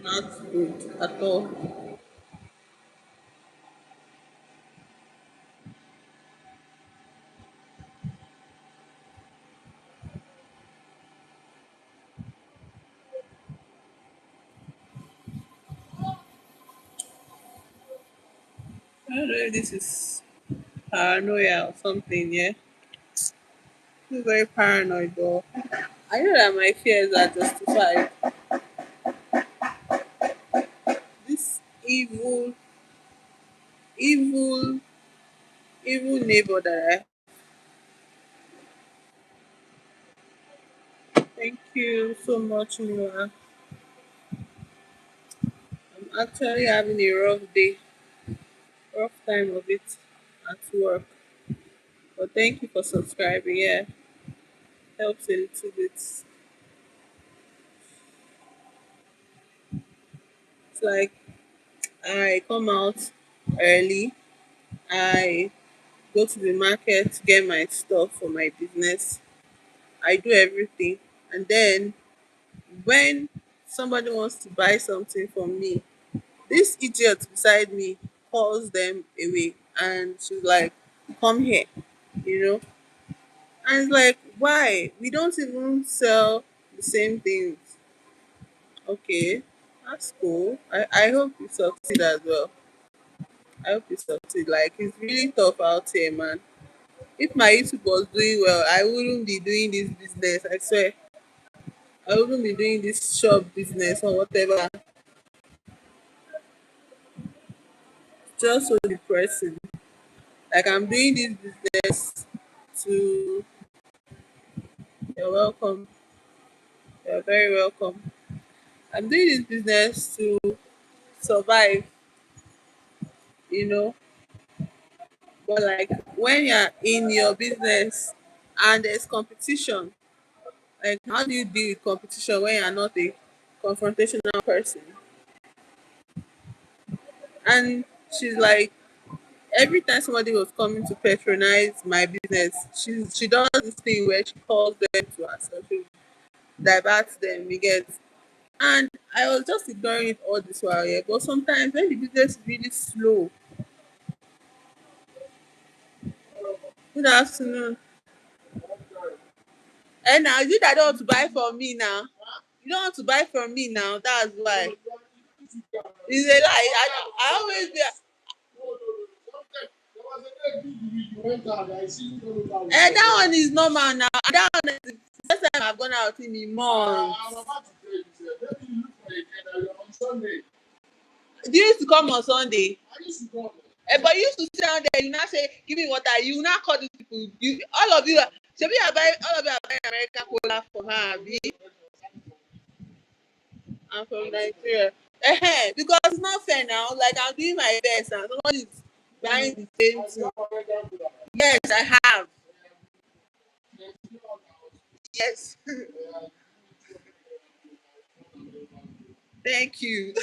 Not good at all. I don't know if this is paranoia or something, yeah. I'm very paranoid though. I know that my fears are justified. This evil, evil neighbor that thank you so much, Noah. I'm actually having a rough day, rough time of it at work. But thank you for subscribing. Yeah, helps a little bit. It's like I come out early. I go to the market to get my stuff for my business. I do everything. And then when somebody wants to buy something from me, this idiot beside me calls them away and she's like, come here, you know? And it's like, why? We don't even sell the same things. Okay, that's cool. I hope you succeed as well. I hope you succeed. Like, it's really tough out here, man. If my YouTube was doing well, I wouldn't be doing this business. I swear. I wouldn't be doing this shop business or whatever. Just so depressing. Like I'm doing this business to you're welcome. You're very welcome. I'm doing this business to survive, you know. But like when you're in your business and there's competition, like how do you deal with competition when you're not a confrontational person? And she's like, every time somebody was coming to patronize my business, she does this thing where she calls them to herself, she diverts them, you get. And I was just ignoring it all this while, yeah. But sometimes when the business is really slow, good afternoon. And now you that don't want to buy from me now. You don't want to buy from me now. That's why. It's a lie. I always be and that one is normal now. And that one is the first time I've gone out in a month. Do you used to come on Sunday? But you used to sit down there, you now say, give me water. You now call these people. You all of you are should be buying all of you are buying American cola for her, abi? I'm from Nigeria. Because it's not fair now. Like I'm doing my best and somebody is buying the same thing. Yes, I have. Yes. Thank you.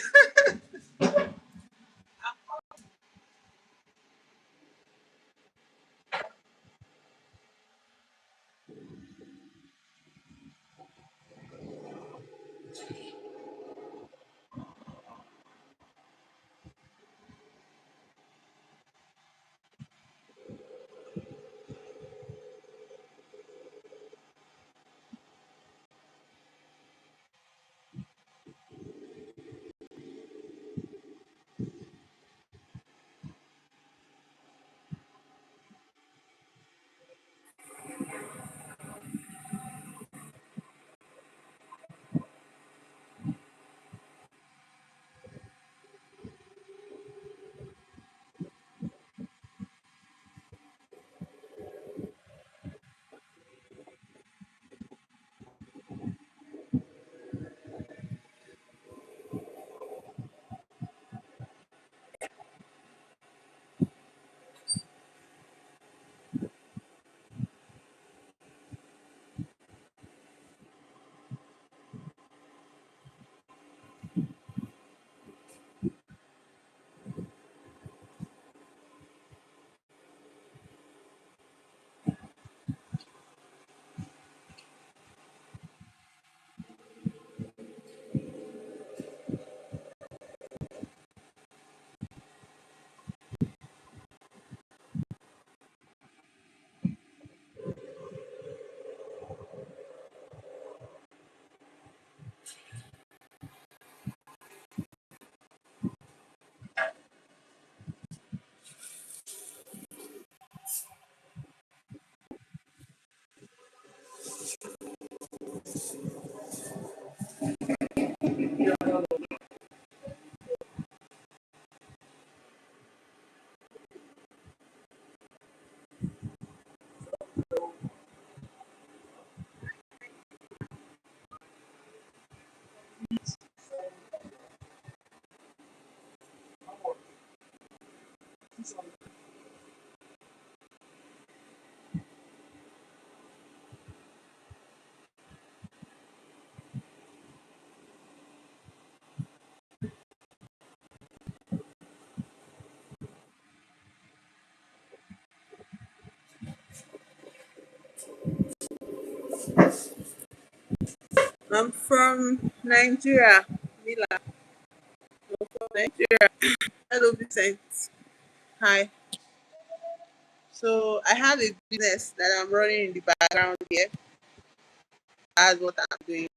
I'm from Nigeria. Mila. I'm from Nigeria. Hello, Vincent. Hi. So I have a business that I'm running in the background here. That's what I'm doing.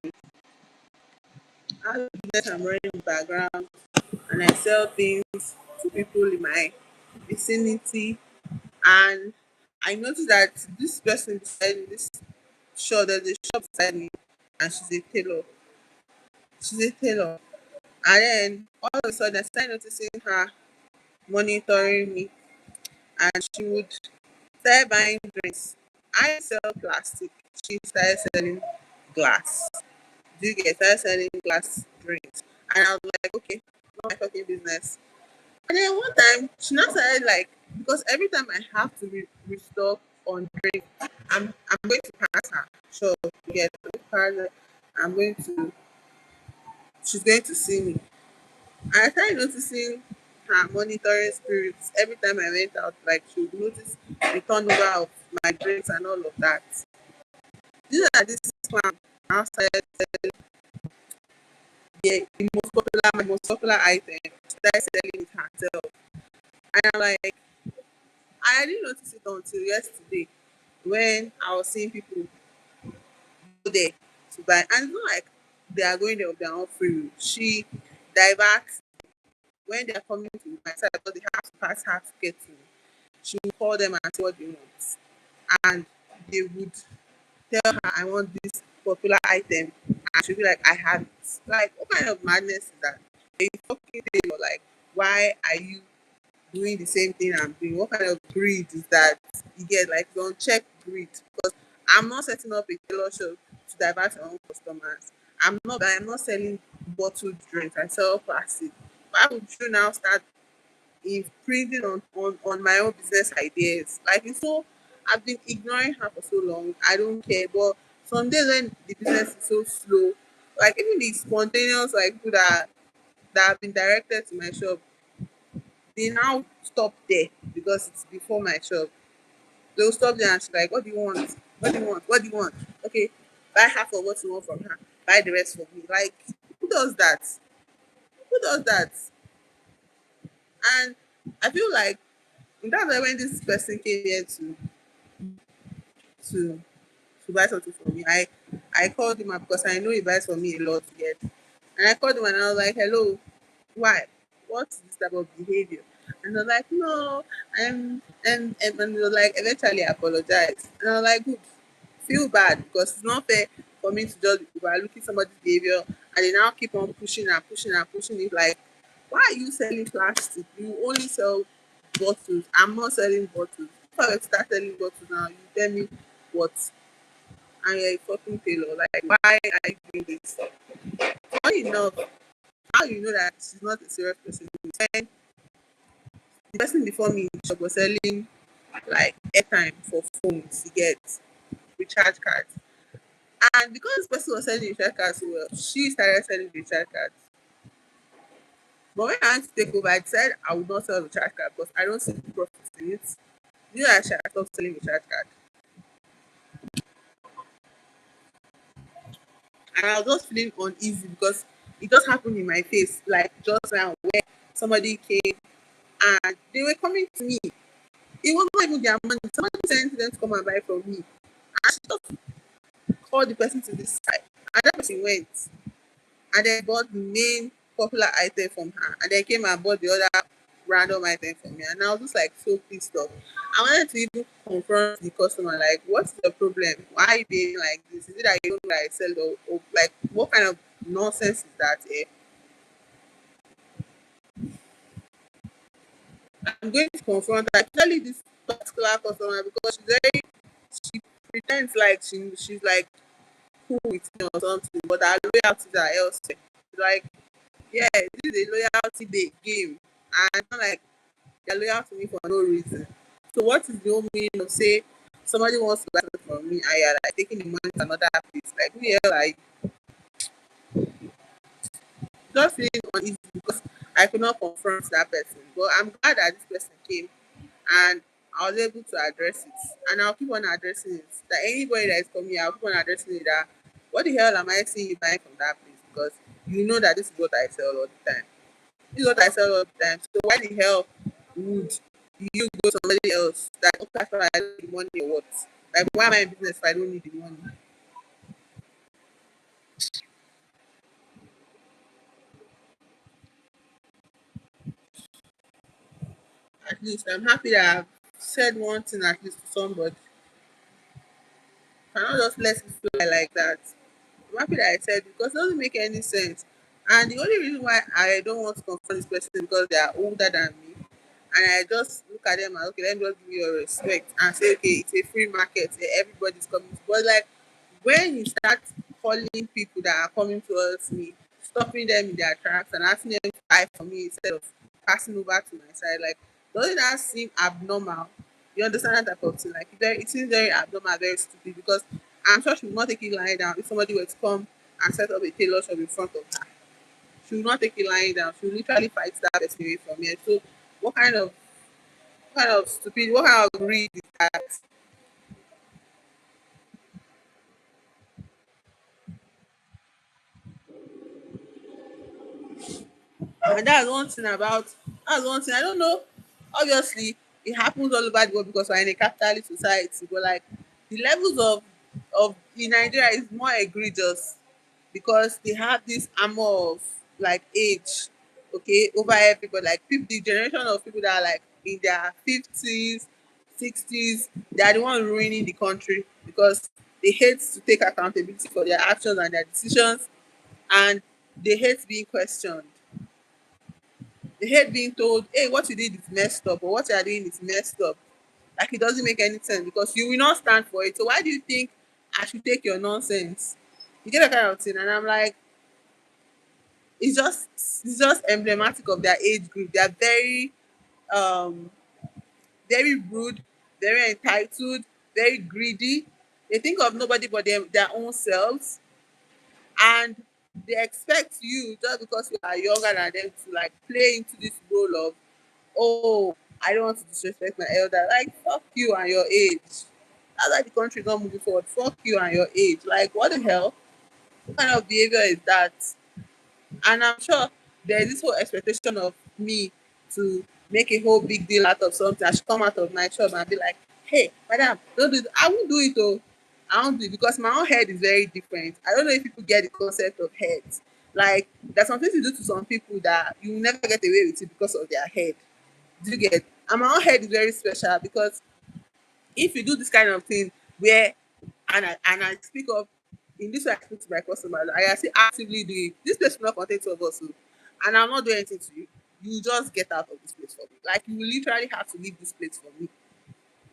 I have a business I'm running in the background, and I sell things to people in my vicinity. And I noticed that this person beside me, this shop, there's a shop beside me, and she's a tailor. She's a tailor. And then all of a sudden, I started noticing her monitoring me, and she would start buying drinks. I sell plastic. She started selling glass. Do you get started selling glass drinks? And I was like, okay, not my fucking business. And then one time, she now started like, because every time I have to restock on drink, I'm going to pass her. So yeah, I'm going to she's going to see me. And I started noticing her monitoring spirits every time I went out. Like she would notice the turnover of my drinks and all of that. These are this clown outside the most popular, my most popular item. She started selling it herself. And I'm like, I didn't notice it until yesterday when I was seeing people go there to buy. And it's not like they are going there of their own free will. She diverts when they are coming to my side because they have to pass her to get to me. She will call them and say what they want. And they would tell her I want this popular item, and she'll be like, I have it. Like, what kind of madness is that? A fucking tailor, like, why are you doing the same thing I'm doing? What kind of greed is that? You get like don't check greed, because I'm not setting up a tailor shop to divert your own customers. I'm not selling bottled drinks. I sell plastic. Why would you now start imprinting on my own business ideas. Like it's so I've been ignoring her for so long. I don't care. But some days when the business is so slow, like even the spontaneous like people that have been directed to my shop, they now stop there because it's before my shop. They'll stop there and she's like, what do you want? What do you want? What do you want? Okay, buy half of what you want from her. Buy the rest for me. Like, who does that? Who does that? And I feel like that's why when this person came here to to buy something for me, I called him up because I know he buys for me a lot yet. And I called him and I was like, hello, why? What's this type of behavior? And they're like, no, and they're like, eventually I apologize. And I'm like, good, feel bad because it's not fair for me to just be overlooking somebody's behavior and they now keep on pushing and pushing and pushing it like, why are you selling plastic? You only sell bottles. I'm not selling bottles. If I were to start selling bottles now, you tell me what? And you're a fucking tailor. Like, why are you doing this? Funny enough, how you know that she's not a serious person? When the person before me in the shop was selling like airtime for phones to get recharge cards. And because this person was selling recharge cards so well, she started selling recharge cards. But when I had to take over, I said I would not sell recharge cards because I don't see the profit in it. You know, I should have stopped selling recharge cards. And I was just feeling uneasy because it just happened in my face, like just now where somebody came and they were coming to me. It was not even their money. Somebody sent them to come and buy from me. And she just called the person to this side. And that person went and then bought the main popular item from her. And then came and bought the other random item from me. And I was just like so pissed off. I wanted to even confront the customer, like, what's the problem? Why are you being like this? Is it that you don't know that I sell or like what kind of nonsense is that? Eh? I'm going to confront her, especially this particular customer because she pretends like she's like cool with me or something, but her loyalties are elsewhere. Like, yeah, this is a loyalty game, and it's not like they're loyal to me for no reason. So, what is the whole meaning of say somebody wants to buy something from me and you're like taking the money to another place? Like, who the hell like just feeling uneasy because I could not confront that person. But I'm glad that this person came and I was able to address it. And I'll keep on addressing it. That anybody that is coming, I'll keep on addressing it that what the hell am I seeing you buying from that place? Because you know that this is what I sell all the time. This is what I sell all the time. So why the hell would you go to somebody else that okay, that's why I don't need the money or what? Like why am I in business if I don't need the money? At least I'm happy that I've said one thing at least to somebody. Cannot just let it fly like that. I'm happy that I said it because it doesn't make any sense. And the only reason why I don't want to confront this person is because they are older than me. And I just look at them and okay, let me just give you your respect and say, okay, it's a free market, everybody's coming. But like when you start calling people that are coming towards me, stopping them in their tracks and asking them to buy for me instead of passing over to my side, like doesn't that seem abnormal? You understand that type of thing? Like it seems very abnormal, very stupid because I'm sure she will not take it lying down if somebody were to come and set up a tailor shop in front of her. She will not take it lying down. She will literally fight that person away from me. So what kind of stupid, what kind of greed is that? And that's one thing I don't know. Obviously, it happens all over the world because we're in a capitalist society. But like the levels of in Nigeria is more egregious because they have this armor of like age, okay, over everybody. Like people, the generation of people that are like in their 50s, 60s, they are the one ruining the country because they hate to take accountability for their actions and their decisions, and they hate being questioned. They hate being told, hey, what you did is messed up, or what you are doing is messed up. Like it doesn't make any sense because you will not stand for it. So why do you think I should take your nonsense? You get that kind of thing, and I'm like, it's just emblematic of their age group. They are very um very rude, very entitled, very greedy. They think of nobody but their own selves, and they expect you just because you are younger than them to like play into this role of, oh, I don't want to disrespect my elder. Like, fuck you and your age. That's why the country is not moving forward. Fuck you and your age. Like, what the hell? What kind of behavior is that? And I'm sure there's this whole expectation of me to make a whole big deal out of something. I should come out of my shop and be like, hey, madam, don't do it. I won't do it though. I won't do it because my own head is very different. I don't know if people get the concept of heads. Like, there's some things you do to some people that you will never get away with it because of their head. Do you get? And my own head is very special because if you do this kind of thing where and I speak up in this way, I speak to my customers, I still actively do it. This place will not contain two of us, so, and I'm not doing anything to you. You just get out of this place for me. Like, you will literally have to leave this place for me.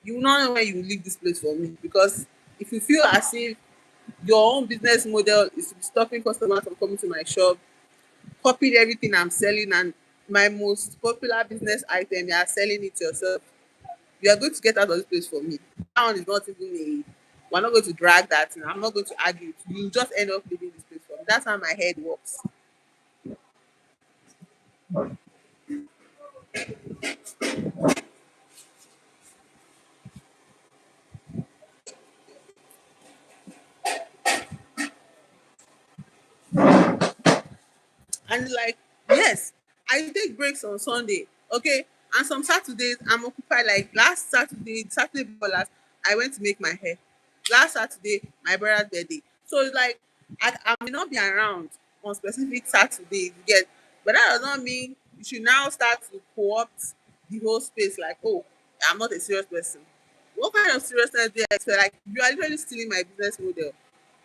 You will not know when you will leave this place for me, because if you feel as if your own business model is stopping customers from coming to my shop, copied everything I'm selling, and my most popular business item, you are selling it yourself, you are going to get out of this place for me. That one is not even a. We're not going to drag that. And I'm not going to argue with you. You just end up leaving this place for me. That's how my head works. And like, yes, I take breaks on Sunday. Okay. And some Saturdays I'm occupied. Like last Saturday, Saturday before last, I went to make my hair. Last Saturday, my brother's birthday. So it's like I may not be around on specific Saturdays, you get, but that does not mean you should now start to co-opt the whole space like, oh, I'm not a serious person. What kind of seriousness do you expect? Like, you are literally stealing my business model.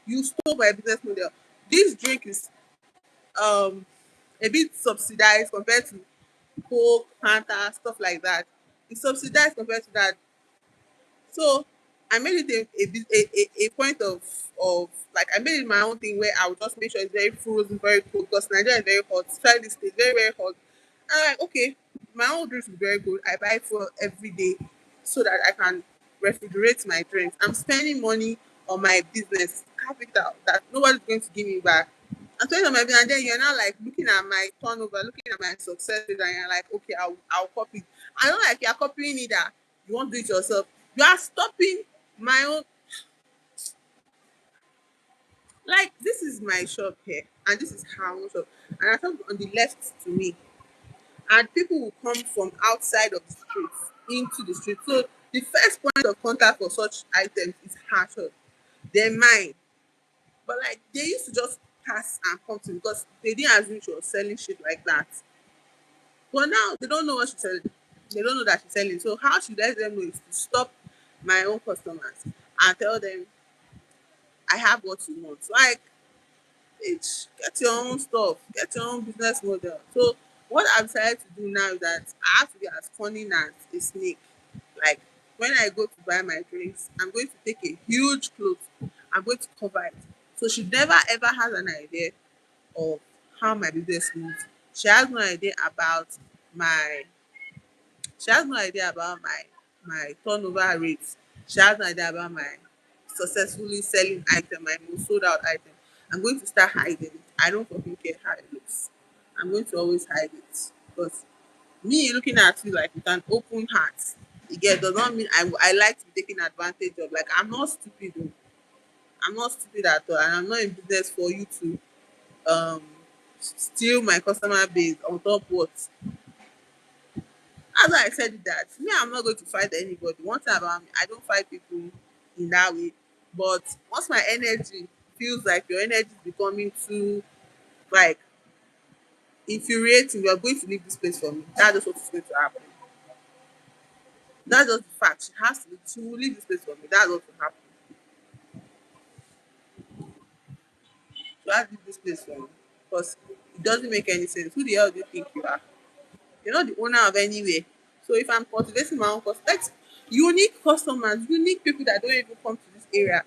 You stole my business model. This drink is um a bit subsidized compared to Coke, Fanta, stuff like that. It's subsidized compared to that. So I made it a point of like, I made it my own thing where I would just make sure it's very frozen, very cool, because Nigeria is very hot. Especially this state, very, very hot. And I'm like, okay, my own drinks will be very good. I buy for every day so that I can refrigerate my drinks. I'm spending money on my business capital that nobody's going to give me back. I'm spending on my business, and then you're now like looking at my turnover, looking at my success rate, and you're like, okay, I'll copy. I don't like you're copying it that you won't do it yourself. You are stopping my own. Like, this is my shop here, and this is her own shop, and I shop on the left to me, and people will come from outside of the street into the street. So the first point of contact for such items is her shop, then mine. But like, they used to just pass and come to me because they didn't assume she was selling shit like that. But now they don't know what she's selling. They don't know that she's selling. So how she let them know is to stop my own customers and tell them I have what you want. Like, bitch, get your own stuff, get your own business model. So what I've decided to do now is that I have to be as cunning as a snake. Like, when I go to buy my drinks, I'm going to take a huge cloth. I'm going to cover it. So she never ever has an idea of how my business moves. She has no idea about my she has no idea about my turnover rates. She has no idea about my successfully selling item, my most sold out item. I'm going to start hiding it. I don't fucking care how it looks. I'm going to always hide it because me looking at you like with an open heart, again, does not mean I like to be taken advantage of. Like, I'm not stupid though. I'm not stupid at all, and I'm not in business for you to um steal my customer base on top what. As I said that, me, I'm not going to fight anybody. One thing about me, I don't fight people in that way. But once my energy feels like your energy is becoming too like infuriating, you're going to leave this place for me. That's just what's going to happen. That's just the fact. She has to. She will leave this place for me. That's what will happen. She has to leave this place for me because it doesn't make any sense. Who the hell do you think you are? You're not the owner of anywhere. So if I'm cultivating my own customers, unique customers, unique people that don't even come to this area,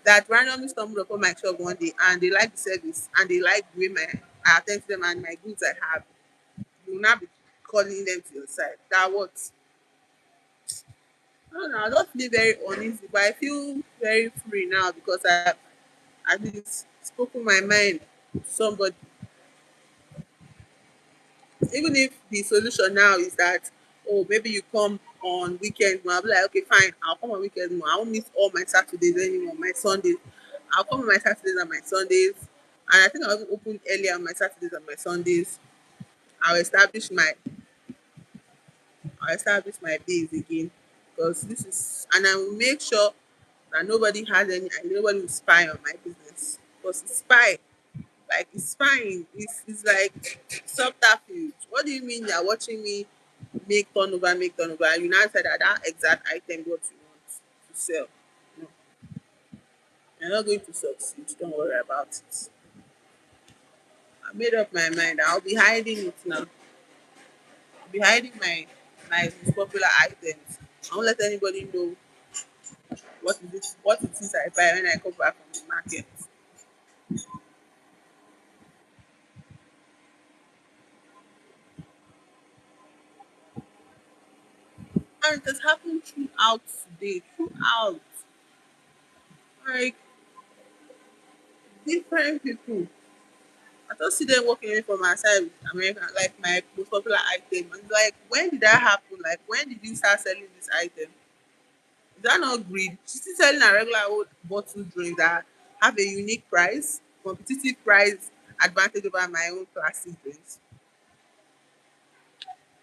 that randomly stumbled upon my shop one day and they like the service and they like the way I attend to them and my goods I have, you will not be. calling them to your side. That what? I don't know. I don't feel very uneasy, but I feel very free now because I at least spoken my mind to somebody. Even if the solution now is that, oh, maybe you come on weekend more, I'll be like, okay, fine, I'll come on weekend more. I won't miss all my Saturdays anymore, my Sundays. I'll come on my Saturdays and my Sundays. And I think I'll even open earlier on my Saturdays and my Sundays. I'll establish my I'll establish my days again. Because this is, and I will make sure that nobody has any, nobody will spy on my business. Because spy, like it's fine. It's like subterfuge. What do you mean you're watching me make turnover, and you now said that that exact item what you want to sell? No, you're not going to succeed. Don't worry about it. I made up my mind. I'll be hiding it now. I'll be hiding my most popular items. I won't let anybody know what it is I buy when I come back from the market. And it has happened throughout today, throughout. Like different people. I just see them walking in from outside with American, like my most popular item. And like, when did that happen? Like, when did you start selling this item? Is that not greed? She's still selling a regular old bottle drink that have a unique price, competitive price advantage over my own plastic drinks.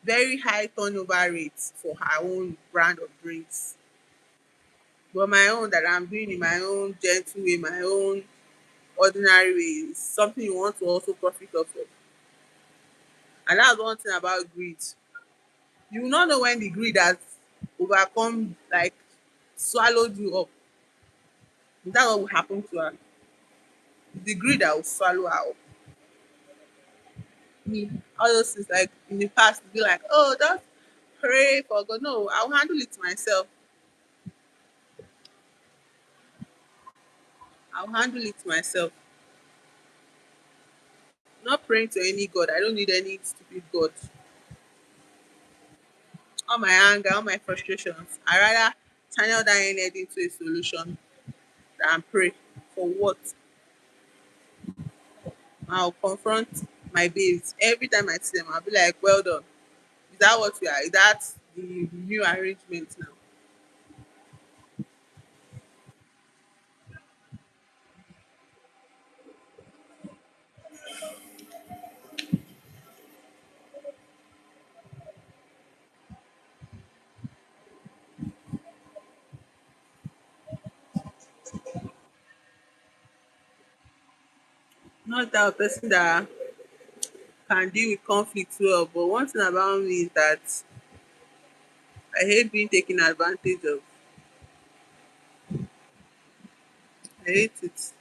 Very high turnover rates for her own brand of drinks. But my own that I'm doing in my own gentle way, my own ordinary way is something you want to also profit off of. And that's one thing about greed. You will not know when the greed has overcome, like swallowed you up. That's what will happen to her. The greed that will swallow her up. Me, all those things like in the past, be like, oh, just pray for God. No, I'll handle it myself. I'll handle it myself. Not praying to any God. I don't need any stupid God. All my anger, all my frustrations. I rather channel that energy into a solution than pray. For what? I'll confront my babes. Every time I see them, I'll be like, well done. Is that what we are? Is that the new arrangement now? Not that person that can deal with conflict well, but one thing about me is that I hate being taken advantage of. I hate it.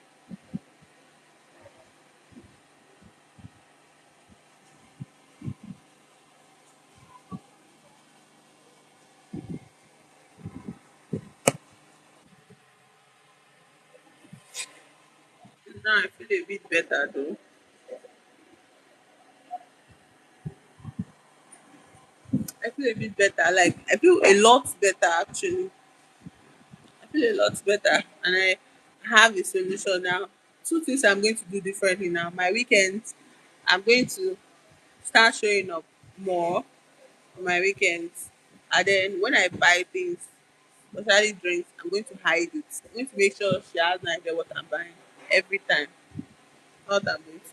Now I feel a bit better though. I feel a bit better. Like I feel a lot better actually. I feel a lot better, and I have a solution now. Two things I'm going to do differently now. My weekends, I'm going to start showing up more on my weekends. And then when I buy things, especially drinks, I'm going to hide it. I'm going to make sure she has no idea what I'm buying every time. Not what I'm going to do.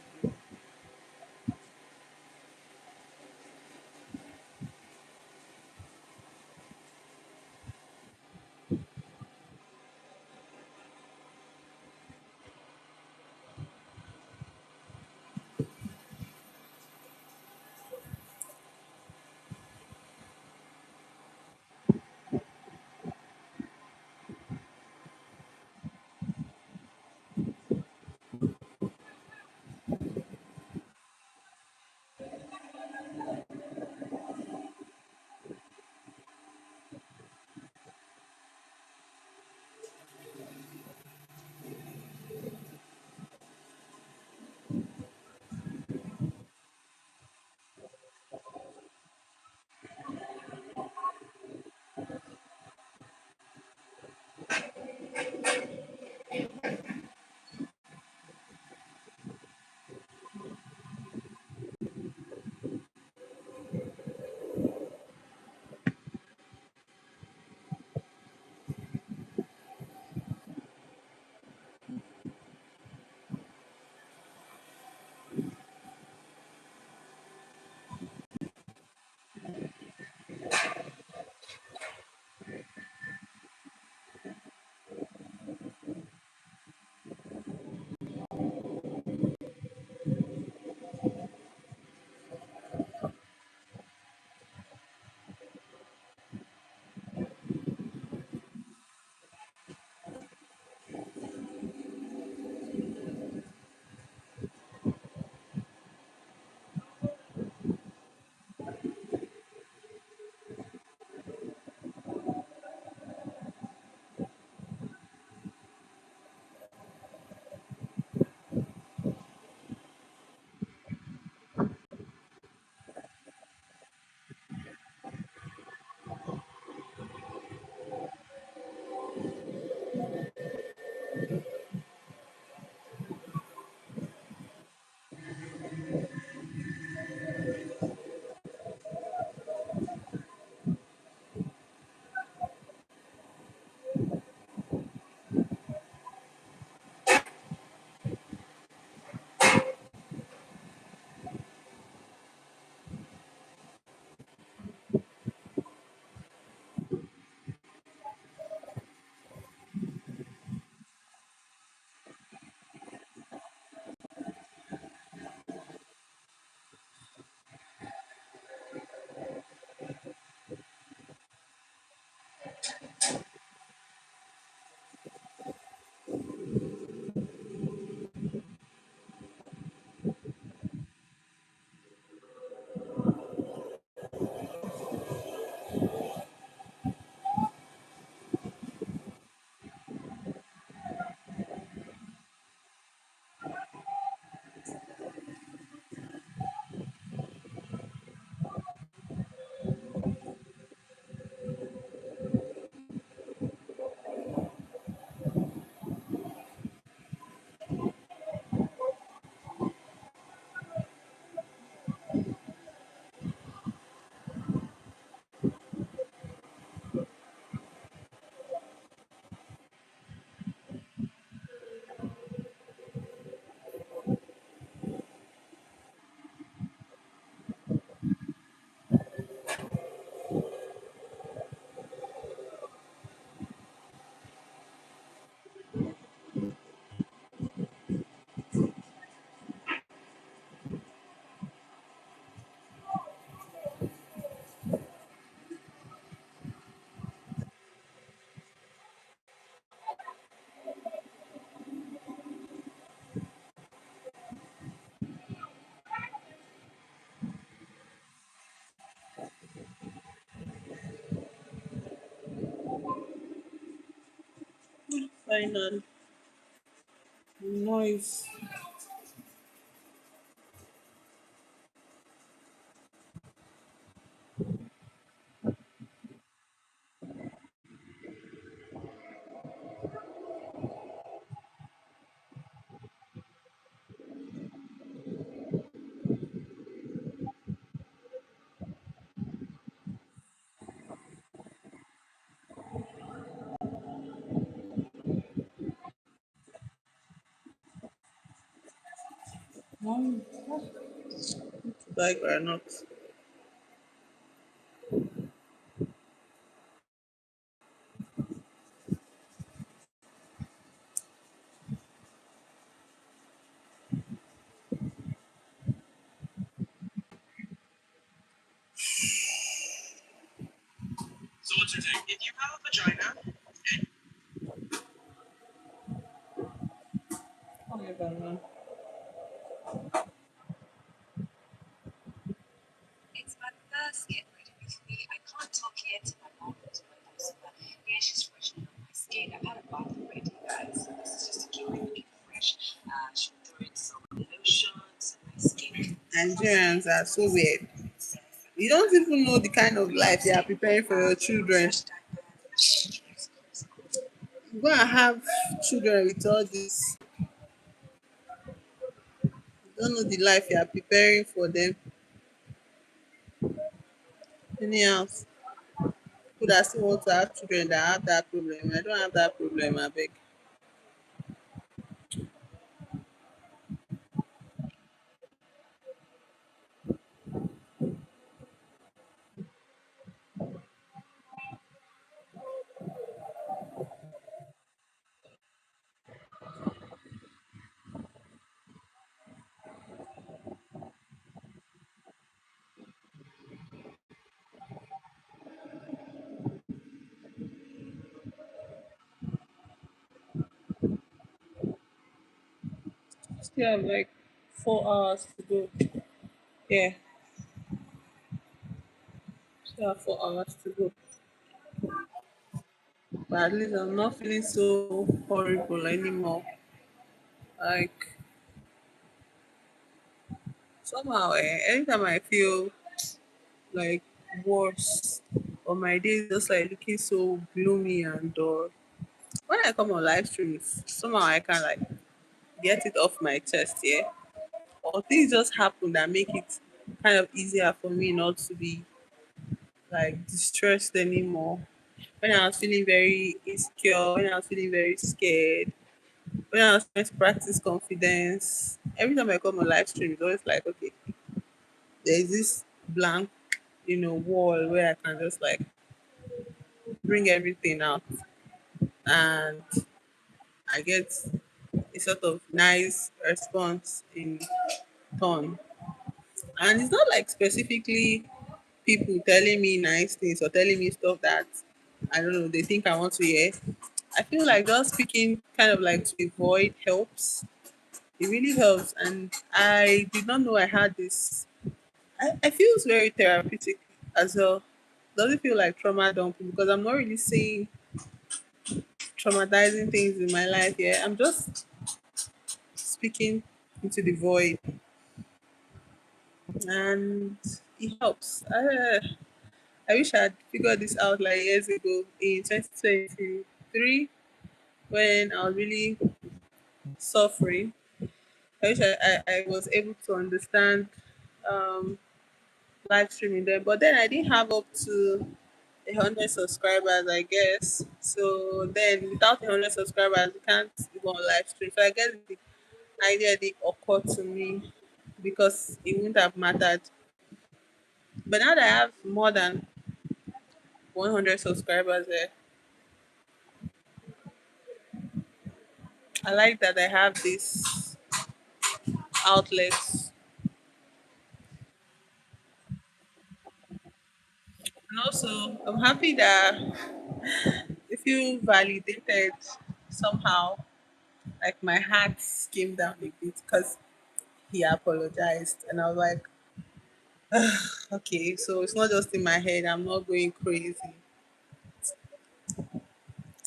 Final noise. Like or not. So what's your take? If you have a vagina, Whatever, man. it's my first get rid of me. I can't talk here to my mom or to my boss, but yeah, she's freshening up my skin. I've had a bath already, guys. So this is just to keep me looking fresh. She'll throw in some lotion, some my skin. Nigerians are so weird. You don't even know the kind of life you are preparing for your children. You go and have children with all this. You don't know the life you are preparing for them. Anyhow, people that still want to have children that have that problem. I don't have that problem, I beg. Still have like 4 hours to go. Yeah, still have 4 hours to go. But at least I'm not feeling so horrible anymore. Like somehow, anytime I feel like worse or my day is just like looking so gloomy and dull, when I come on live streams, somehow I can like get it off my chest, yeah. Or things just happen that make it kind of easier for me not to be like distressed anymore. When I was feeling very insecure, when I was feeling very scared, when I was trying to practice confidence, every time I come on live stream, it's always like, okay, there's this blank, wall where I can just like bring everything out and I get a sort of nice response in turn. And it's not like specifically people telling me nice things or telling me stuff that I don't know, they think I want to hear. I feel like just speaking kind of like to avoid helps. It really helps. And I did not know I had this. I feel it's very therapeutic as well. Does it feel like trauma dumping? Because I'm not really seeing traumatizing things in my life here. I'm just speaking into the void and it helps. I wish I'd figured this out like years ago in 2023 when I was really suffering. I wish I was able to understand um, live streaming then, but then I didn't have up to 100 subscribers, I guess. So then, without 100 subscribers, you can't go on live stream. So I guess the idea did occur to me because it wouldn't have mattered. But now that I have more than 100 subscribers, I like that I have this outlets. And also, I'm happy that I feel validated somehow. Like my heart came down a bit because he apologized, and I was like, Okay, so it's not just in my head. I'm not going crazy.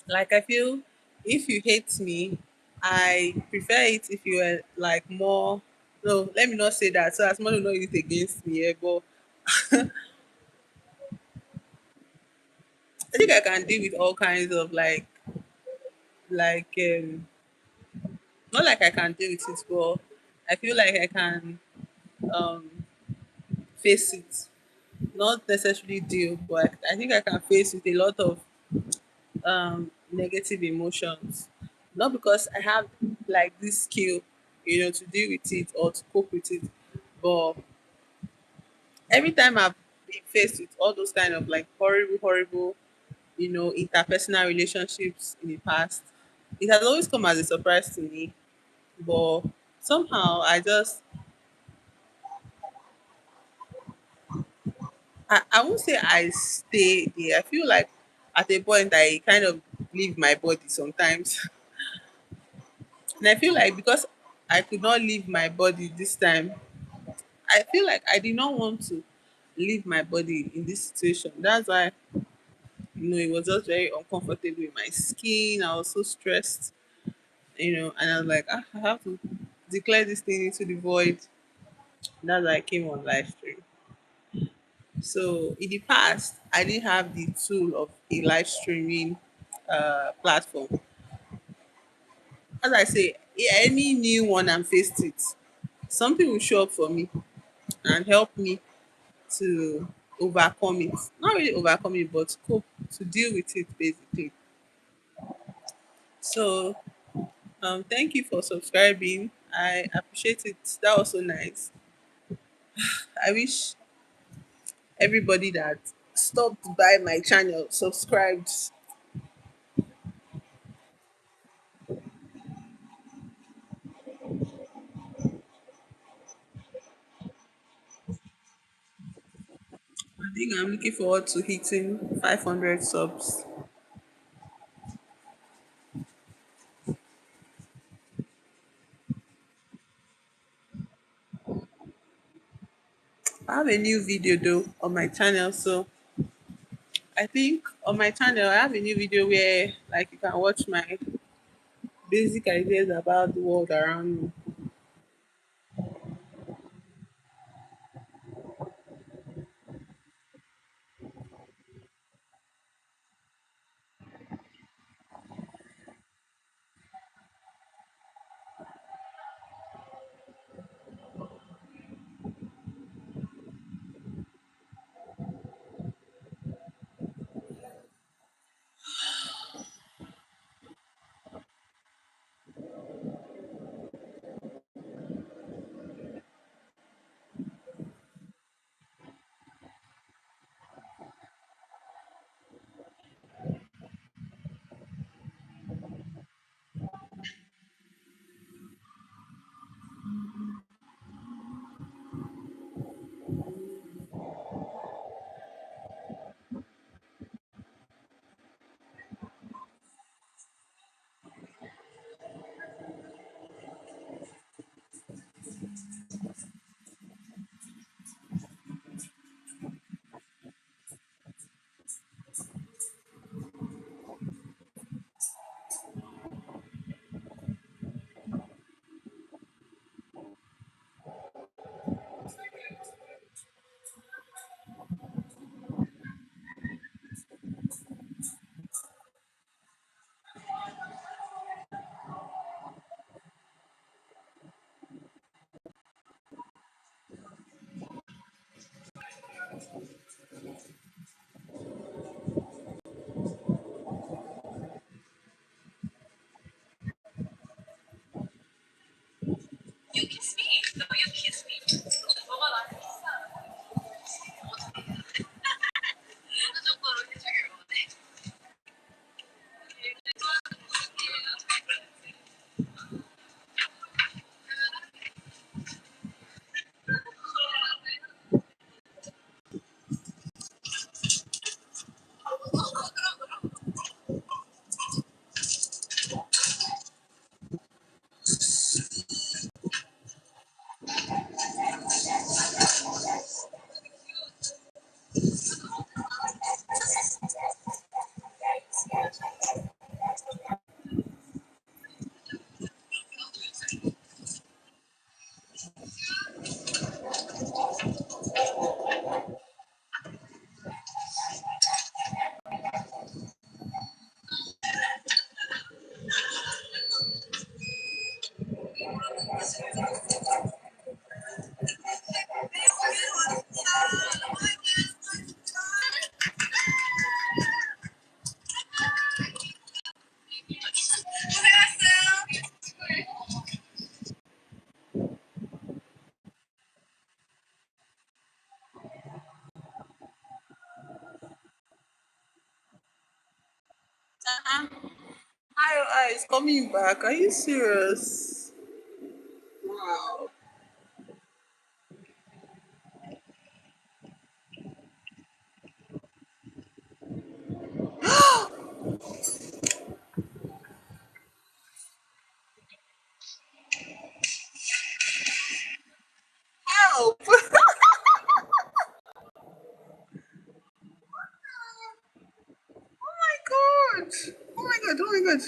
Like I feel if you hate me, I prefer it if you were like more. No, let me not say that. So as someone will not use it against me, but I think I can deal with all kinds of like not like I can deal with it, but I feel like I can um face it. Not necessarily deal, but I think I can face with a lot of negative emotions. Not because I have like this skill, to deal with it or to cope with it, but every time I've been faced with all those kind of like horrible, interpersonal relationships in the past, it has always come as a surprise to me. But somehow I won't say I stay there. I feel like at a point I kind of leave my body sometimes. And I feel like because I could not leave my body this time, I feel like I did not want to leave my body in this situation. That's why, it was just very uncomfortable with my skin. I was so stressed, and I was like, I have to declare this thing into the void. That's why I came on live stream. So in the past, I didn't have the tool of a live streaming platform. As I say, any new one I'm faced with, something will show up for me and help me to overcome it. Not really overcome it, but cope to deal with it basically. So thank you for subscribing. I appreciate it. That was so nice. I wish everybody that stopped by my channel subscribed. I think I'm looking forward to hitting 500 subs. I have a new video though on my channel, so I think on my channel I have a new video where like you can watch my basic ideas about the world around me. You kiss me. No, you kiss me. 뭐가 나겠어? 무조건 이렇게 되길 원해. It's coming back. Are you serious? Wow. Help! Oh my god! Oh my god! Oh my god!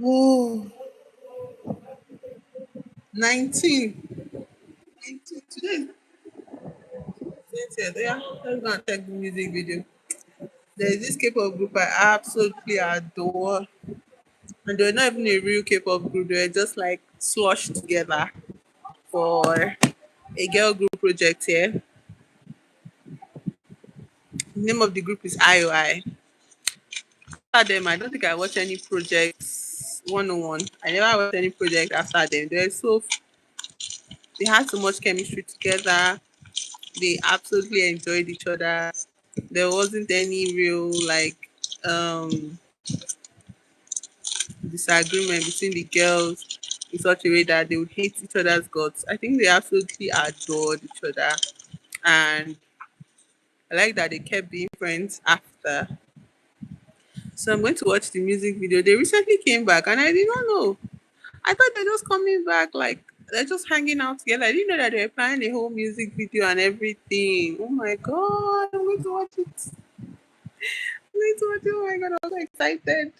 Whoa! 19. 19. Today is 20th. Yeah, let's go and check the music video. There's this K-pop group I absolutely adore. And they're not even a real K-pop group. They're just like sloshed together for a girl group project here. The name of the group is IOI. After them, I don't think I watched any projects 101. I never watched any project after them. They had so much chemistry together. They absolutely enjoyed each other. There wasn't any real like um disagreement between the girls in such a way that they would hate each other's guts. I think they absolutely adored each other, and I like that they kept being friends after. So I'm going to watch the music video. They recently came back, and I did not know. I thought they're just coming back like they're just hanging out together. I didn't know that they were planning a whole music video and everything. Oh my god, I'm going to watch it. I'm going to watch it. Oh my god, I'm so excited.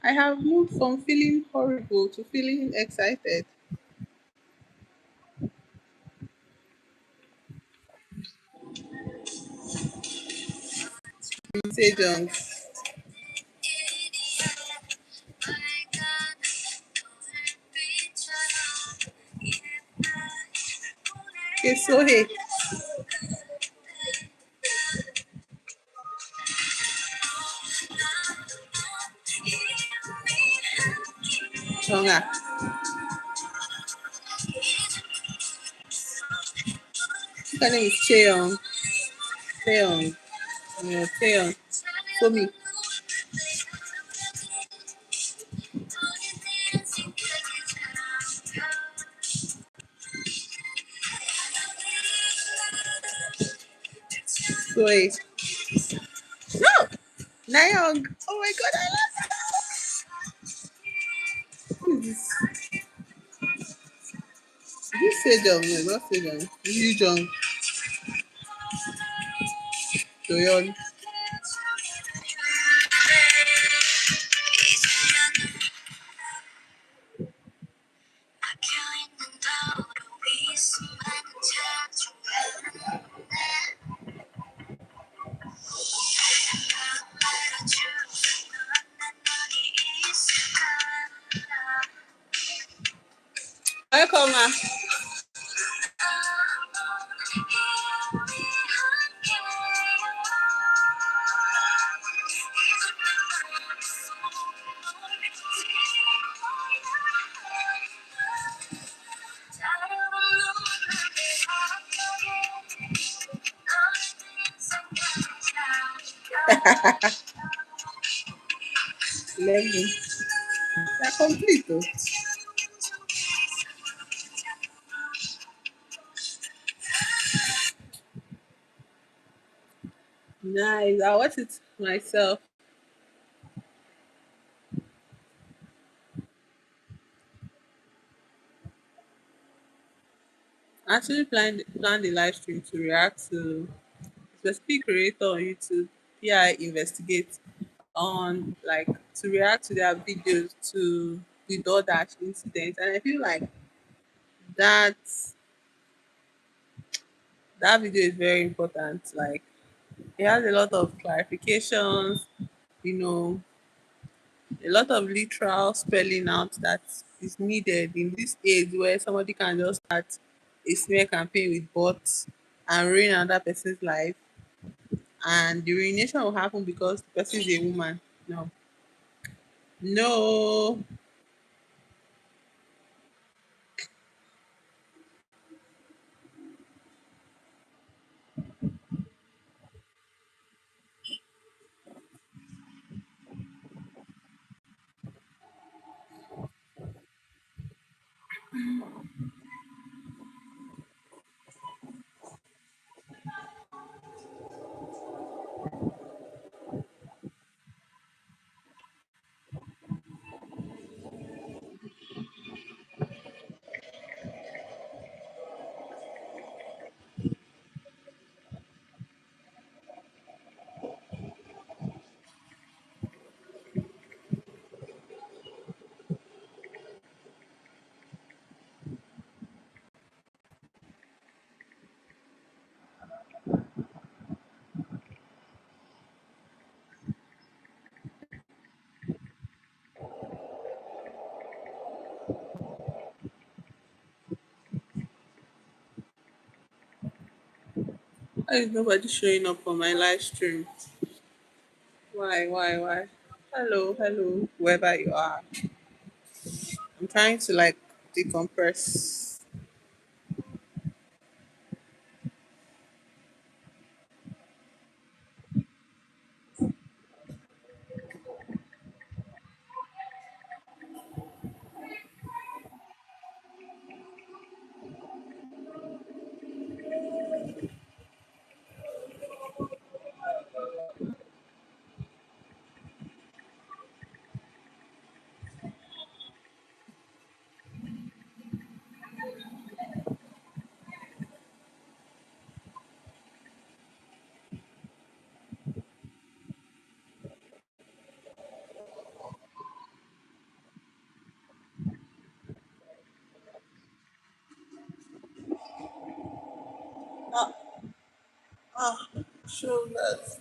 I have moved from feeling horrible to feeling excited. Say John. Okay, so hey. Chonga. Her name is Cheong. Cheong. Yeah, Cheong. So me. So hey. No! Nayoung. Oh my god, I love this. This Sejong, no, not Sejong. Lee Jong. Doyon. Welcome, ma. Lovely. They're complete though. Nice. I watched it myself. I actually planned the live stream to react to specific creator on YouTube. Yeah, investigate on like to react to their videos to the DoorDash incident, and I feel like that that video is very important. Like it has a lot of clarifications, you know, a lot of literal spelling out that is needed in this age where somebody can just start a smear campaign with bots and ruin another person's life, and the ruination will happen because the person is a woman. No, no. Why is nobody showing up on my live stream? Why? Hello, whoever you are. I'm trying to like decompress. Ah, shoulders.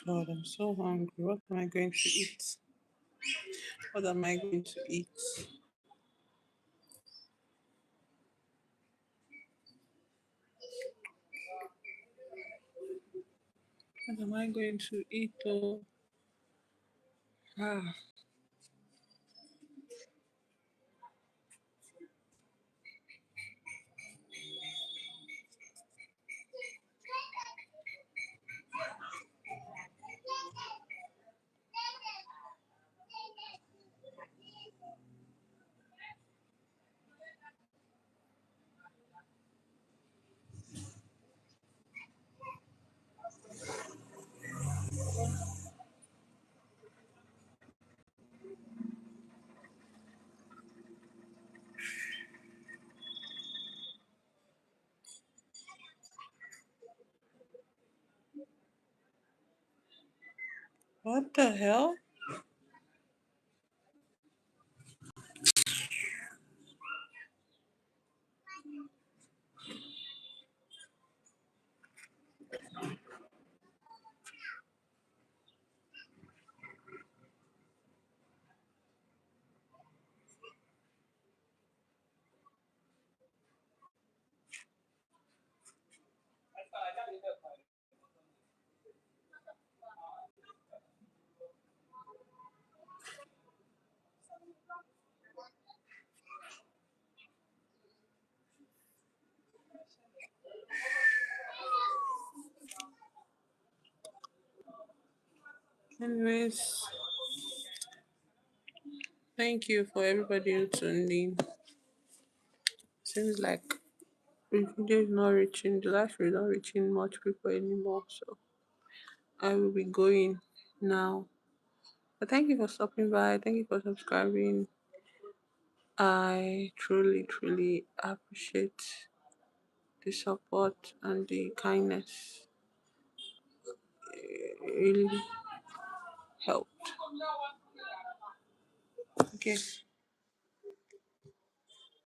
God, I'm so hungry. What am I going to eat? What am I going to eat? What am I going to eat? Oh, ah, what the hell? Anyways, thank you for everybody who tuned in. Seems like the video is not reaching, the live is not reaching much people anymore. So I will be going now. But thank you for stopping by. Thank you for subscribing. I truly, truly appreciate the support and the kindness. It really helped. Okay.